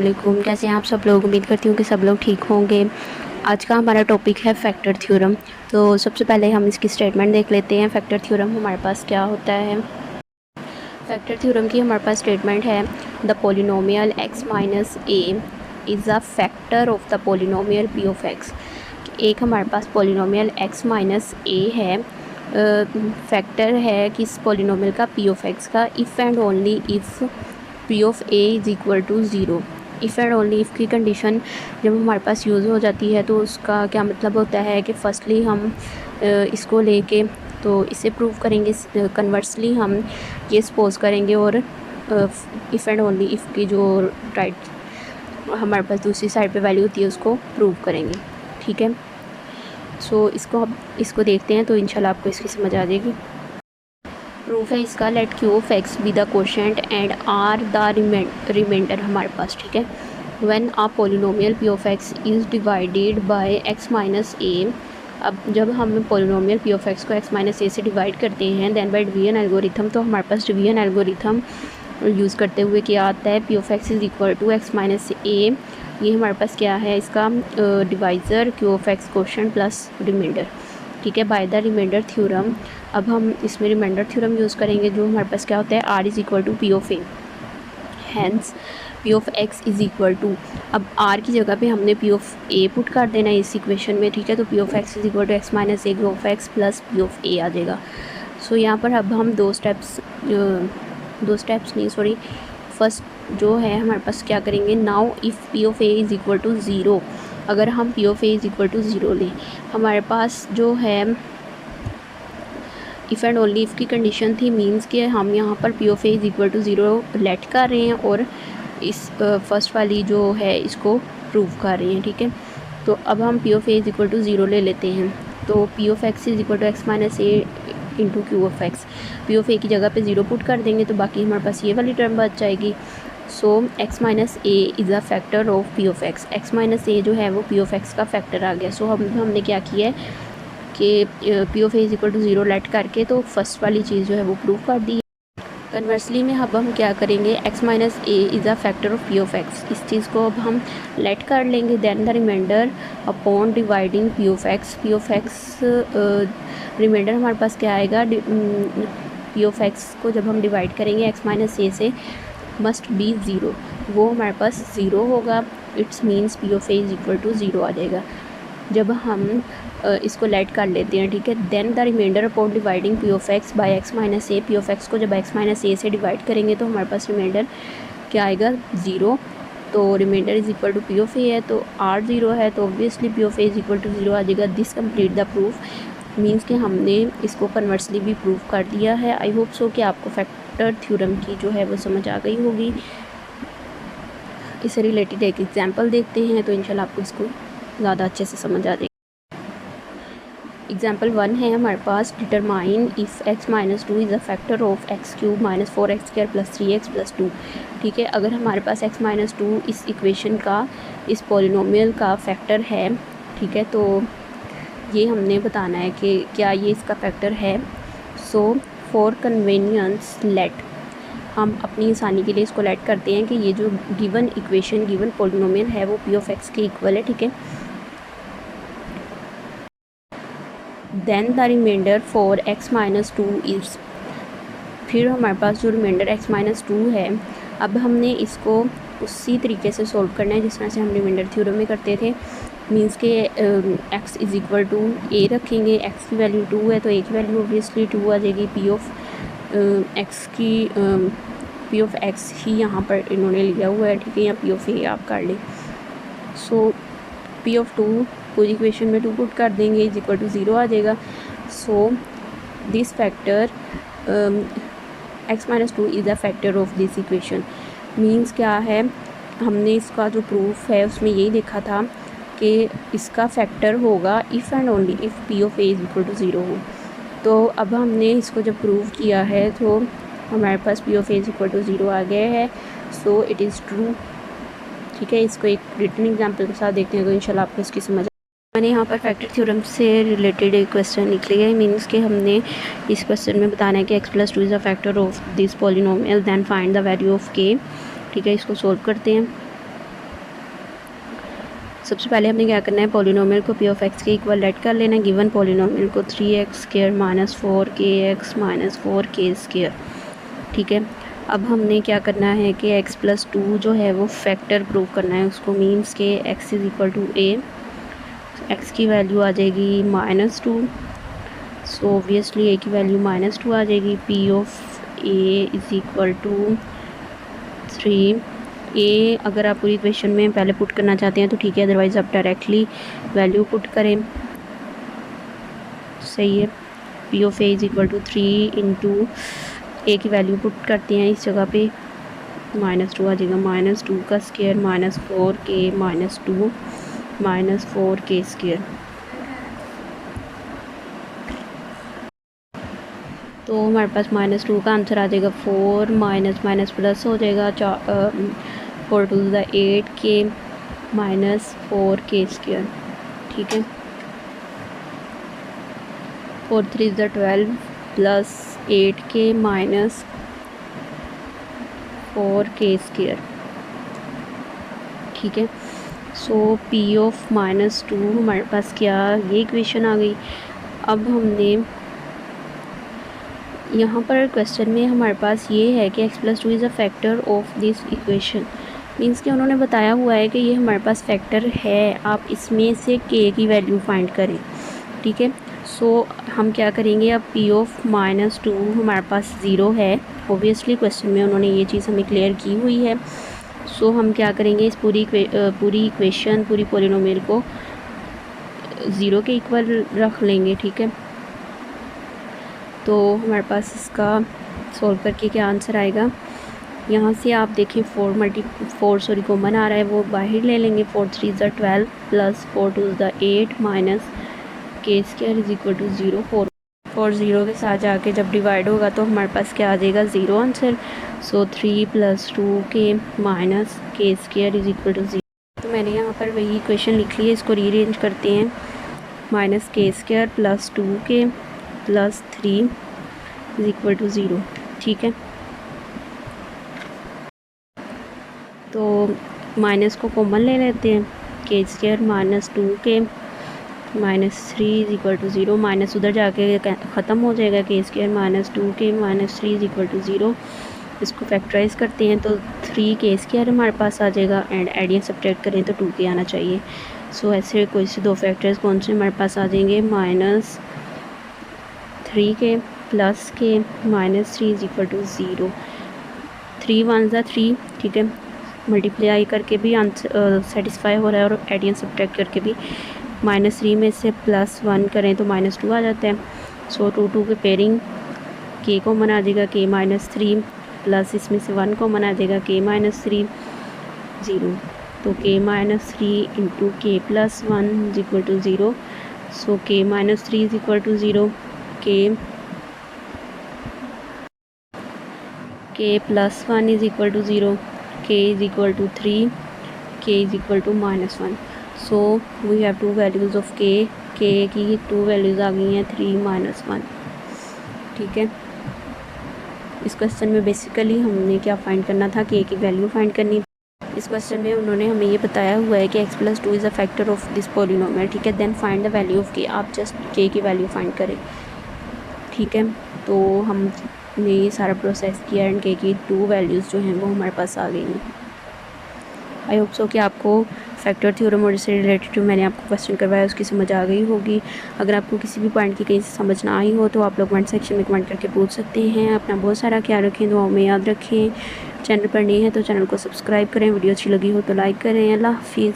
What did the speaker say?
वालेकुम। कैसे हैं आप सब लोग? उम्मीद करती हूँ कि सब लोग ठीक होंगे। आज का हमारा टॉपिक है फैक्टर थ्योरम। तो सबसे पहले हम इसकी स्टेटमेंट देख लेते हैं। फैक्टर थ्योरम हमारे पास क्या होता है। फैक्टर थ्योरम की हमारे पास स्टेटमेंट है, the polynomial x minus A is a factor of the polynomial p of x। एक हमारे पास पोलिनोमियल x माइनस ए है, फैक्टर है किस पोलिनोमियल का, p ऑफ x का, if and only if p of a is equal to zero. If and only if की condition जब हमारे पास यूज़ हो जाती है तो उसका क्या मतलब होता है कि फर्स्टली हम इसको लेके तो इसे प्रूव करेंगे, कन्वर्सली हम ये सपोज करेंगे और इफ़ एंड ओनली इफ़ की जो राइट हमारे पास दूसरी साइड पे वैल्यू होती है उसको प्रूव करेंगे। ठीक है, सो इसको देखते हैं तो इंशाल्लाह आपको इसकी समझ आ जाएगी। प्रूफ है इसका, let Q of X be the quotient and R the remainder हमारे पास। ठीक है, when a polynomial P of x is divided by x minus A. अब जब हम पोलिनोमियल पी ऑफ एक्स को एक्स माइनस ए से डिवाइड करते हैं देन बाय डिवीजन एल्गोरिथम, तो हमारे पास डिवीजन एल्गोरिथम यूज़ करते हुए क्या आता है, P of x is equal to X minus A. ये हमारे पास क्या है, इसका divisor Q of X quotient plus remainder. ठीक है, बाय द रिमाइंडर थ्योरम। अब हम इसमें रिमाइंडर थ्योरम यूज़ करेंगे जो हमारे पास क्या होता है, r is equal to P of a, hence p of x is equal to, अब आर की जगह पे हमने पी ऑफ ए पुट कर देना है इस इक्वेशन में। ठीक है, तो P of x is equal to X minus A P of X plus P of A आ जाएगा। सो यहाँ पर अब हम दो स्टेप्स नहीं सॉरी फर्स्ट जो है हमारे पास क्या करेंगे, now if p of A is equal to zero. अगर हम P of A is equal to zero लें, हमारे पास जो है इफ़ एंड ओनली इफ़ की कंडीशन थी, मींस कि हम यहाँ पर p of A is equal to zero let कर रहे हैं और इस फर्स्ट वाली जो है इसको प्रूव कर रहे हैं। ठीक है, तो अब हम P of A is equal to zero ले लेते हैं, तो P of x is equal to X minus A into Q of x. P of A की जगह पे ज़ीरो पुट कर देंगे तो बाकी हमारे पास ये वाली टर्म बच जाएगी। So X minus A is a factor of P of X. X minus A जो है वो पी ऑफ एक्स का फैक्टर आ गया। सो हमने क्या किया है कि P of A is equal to zero let करके तो फर्स्ट वाली चीज़ जो है वो प्रूव कर दी। कन्वर्सली में अब हम क्या करेंगे, x minus A is a factor of P of x, इस चीज़ को अब हम लेट कर लेंगे। Then the remainder upon dividing p of x. P of x remainder हमारे पास क्या आएगा, पी ऑफ एक्स को जब हम डिवाइड करेंगे एक्स माइनस ए से मस्ट बी ज़ीरो, वो हमारे पास ज़ीरो होगा। It's means P of A is equal to zero आ जाएगा जब हम इसको लेट कर लेते हैं। ठीक है, then the remainder upon dividing p of x by x minus A. P of x को जब एक्स माइनस ए से डिवाइड करेंगे तो हमारे पास रिमाइंडर क्या आएगा, ज़ीरो। तो remainder is equal to P of A है, तो आर ज़ीरो है तो obviously P of A is equal to zero आ जाएगा। This complete the proof, means कि हमने इसको कन्वर्सली भी प्रूव कर दिया है। आई होप सो कि आपको फैक्टर थ्योरम की जो है वो समझ आ गई होगी। इससे रिलेटेड एक एग्जांपल देखते हैं तो इंशाल्लाह आपको इसको ज़्यादा अच्छे से समझ आ जाएगी। एग्जाम्पल 1 है हमारे पास, determine if X minus two is a factor of X cube minus four X square plus three X plus two. ठीक है, अगर हमारे पास एक्स माइनस टू इस इक्वेशन का, इस पॉलिनोमियल का फैक्टर है, ठीक है, तो ये हमने बताना है कि क्या ये इसका फैक्टर है। सो फॉर कन्वीनियंस लेट, हम अपनी आसानी के लिए इसको लेट करते हैं कि ये जो गिवन इक्वेशन, गिवन पॉलिनोमियल है वो पी ऑफ एक्स के इक्वल है। ठीक है, then the remainder for x minus two is, फिर हमारे पास जो रिमाइंडर एक्स माइनस टू है, अब हमने इसको उसी तरीके से सॉल्व करना है जिस तरह से हम रिमाइंडर थ्योरम में करते थे। मींस के एक्स इज़ इक्वल टू ए रखेंगे, एक्स की वैल्यू टू है तो ए की वैल्यू ऑब्वियसली टू आ जाएगी। पी ऑफ एक्स की पी ऑफ एक्स ही यहाँ पर इन्होंने लिया हुआ है। ठीक है, या पी ऑफ ए आप कर लें। सो पी ऑफ टू पूरी इक्वेशन में टू पुट कर देंगे इज इक्वल टू ज़ीरो आ जाएगा। So this factor x minus two is a factor of this equation. Means क्या है, हमने इसका जो प्रूफ है उसमें यही देखा था कि इसका फैक्टर होगा if and only if p of A is equal to zero हो। तो अब हमने इसको जब प्रूव किया है तो हमारे पास P of A is equal to zero आ गया है। So it is true. ठीक है, इसको एक रिटन एग्जाम्पल के साथ देखते हैं तो इंशाल्लाह आपको इसकी समझ। मैंने यहाँ पर फैक्टर थ्योरम से रिलेटेड एक क्वेश्चन निकले है। मीन्स कि हमने इस क्वेश्चन में बताना है कि x plus two is a factor of this polynomial, then find the value of k. ठीक है, इसको सॉल्व करते हैं। सबसे पहले हमने क्या करना है, पॉलिनोमियल को पी ऑफ एक्स के इक्वल लेट कर लेना है। गिवन पॉलिनोमियल को 3x² minus 4kx minus 4k²। ठीक है, अब हमने क्या करना है कि x+2 जो है वो फैक्टर प्रूव करना है उसको, मीन्स के x is equal to a, x की वैल्यू आ जाएगी -2, सो ऑब्वियसली a की वैल्यू -2 आ जाएगी। p of a is equal to 3। ए अगर आप पूरी इक्वेशन में पहले पुट करना चाहते हैं तो ठीक है, अदरवाइज़ आप डायरेक्टली वैल्यू पुट करें, सही है। P of A is equal to 3 into A की वैल्यू पुट करते हैं इस जगह पे, -2 आ जाएगा, -2 का स्क्वायर -4k -2 -4k²। तो हमारे पास -2 का आंसर आ जाएगा 4 माइनस माइनस प्लस हो जाएगा, 4 टू द 8k -4k²। ठीक है, 4 3 द 12 प्लस 8k -4k²। ठीक है, सो p ऑफ -2 हमारे पास क्या, ये इक्वेशन आ गई। अब हमने यहाँ पर क्वेश्चन में हमारे पास ये है कि x+2 is a factor of this equation, means कि उन्होंने बताया हुआ है कि ये हमारे पास फैक्टर है, आप इसमें से k की वैल्यू फाइंड करें। ठीक है, सो हम क्या करेंगे, अब p ऑफ -2 हमारे पास 0 है, ओबियसली क्वेश्चन में उन्होंने ये चीज़ हमें क्लियर की हुई है। सो हम क्या करेंगे, इस पूरी इक्वेशन पूरी पॉलिनोमियल को 0 के इक्वल रख लेंगे। ठीक है, तो हमारे पास इसका सॉल्व करके क्या आंसर आएगा, यहाँ से आप देखें 4 कॉमन आ रहा है, वो बाहर ले लेंगे। 4 3 ज़ 12 प्लस 4 2 ज़ 8 minus k² is equal to 0। 4 0 के साथ जाके जब डिवाइड होगा तो हमारे पास क्या आ जाएगा, 0 answer. So 3 + 2k minus k² is equal to 0। तो मैंने यहाँ पर वही इक्वेशन लिख ली है, इसको रीअरेंज करते हैं, -k² plus 2k plus 3 is equal to 0। ठीक है, तो माइनस को कॉमन ले लेते हैं, k² minus 2k minus 3 is equal to 0, minus उधर जाके ख़त्म हो जाएगा, k² minus 2k minus 3 is equal to 0। इसको फैक्टराइज करते हैं तो 3k² हमारे पास आ जाएगा, एंड एडियन सब्ट्रैक्ट करें तो 2k आना चाहिए। सो ऐसे कोई से दो फैक्टर्स कौन से हमारे पास आ जाएंगे, -3k plus k minus 3 is equal to 0। 3 1 ज़ा 3, ठीक है, मल्टीप्लाई करके भी आंसर सेटिस्फाई हो रहा है, और एडियन सब्ट्रैक्ट करके भी। -3 में से +1 करें तो -2 आ जाता है। सो 2 2 के पेयरिंग, k कॉमन आ जाएगा, k -3 प्लस इसमें से 1 कॉमन आ जाएगा, k -3 0। तो k -3 into k + 1 is equal to 0। So k -3 is equal to 0, k + 1 is equal to 0, k is equal to 3, k is equal to -1। So we have two values of k की 2 values आ गई हैं, 3 -1। ठीक है, इस question में basically हमने क्या find करना था, k की वैल्यू फाइंड करनी। इस क्वेश्चन में उन्होंने हमें ये बताया हुआ है कि x+2 is a factor of this polynomial. ठीक है, then find the value of k, आप जस्ट k की वैल्यू फाइंड करें। ठीक है, तो हमने ये सारा प्रोसेस किया, एंड k की 2 वैल्यूज़ जो हैं वो हमारे पास आ गई हैं। आई होप सो कि आपको फैक्टर थ्योरम और इससे रिलेटेड जो मैंने आपको क्वेश्चन करवाया उसकी समझ आ गई होगी। अगर आपको किसी भी पॉइंट की कहीं से समझ ना आई हो तो आप लोग कमेंट सेक्शन में कमेंट करके पूछ सकते हैं। अपना बहुत सारा ख्याल रखें, दुआओं में याद रखें। चैनल पर नए हैं तो चैनल को सब्सक्राइब करें, वीडियो अच्छी लगी हो तो लाइक करें। अल्लाह हाफिज़।